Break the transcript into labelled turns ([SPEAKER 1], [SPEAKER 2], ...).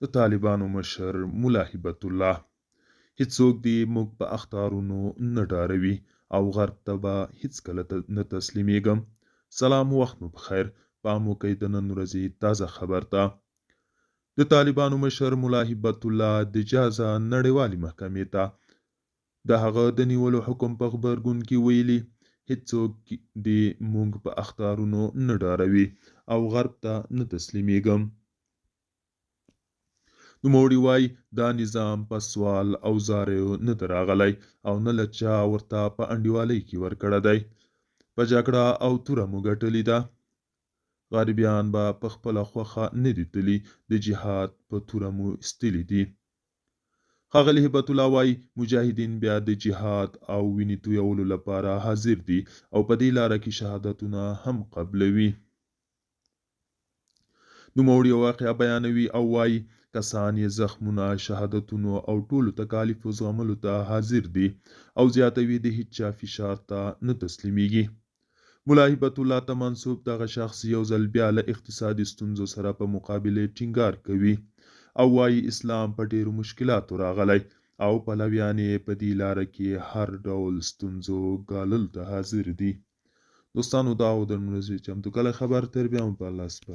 [SPEAKER 1] د طالبانو مشر ملا هبت الله: هیڅوک دې موږ په اخطارونو نه ډاروي او غرب ته به هیڅکله نه تسلیمیږم. سلام، وخت مو بخیر. پام وکړئ د نن ورځې تازه خبر ته. د طالبانو مشر ملا هبت الله د جازا نړیوالې محکمې ته د هغه د نیولو حکم په غبرګون کې ویلي: هیڅوک دې موږ په اخطارونو نه ډاروي او غرب ته نه تسلیمیږم. نوموړي وایي دا نظام په سوال او زاریو نه دی راغلی او نه له چا ورته په انډیوالۍ کې ورکړی دی. په جګړه او توره مو ګټلې ده. غریبیان به په خپله خوښه نه دي تللي، د جهاد په توره مو ایستلي دي. ښاغلي هبت الله وایي مجاهدین بیا د جهاد او وینې تویولو لپاره حاضر دي او په دې لاره کې شهادتونه هم قبلوي. نوموړي یو واقعه بیانوي او وایي کسان یې زخمونه، شهادتونو او ټولو تکالیفو زغملو ته حاضر دي او زیاتوي د هیچ چا فشار ته نه تسلیمیږي. ملا هبت الله ته منسوب دغه شخص یو ځل بیا له اقتصادي ستونزو سره په مقابله ټینګار کوي او وایي اسلام په ډیرو مشکلاتو راغلی او پلویان یې په دې لاره کې هر ډول ستونزو ګاللو ته حاضر دي. دوستانو، دا و د نن ورځې چمتو کلی خبر. تر بیا مو په الله سپارم.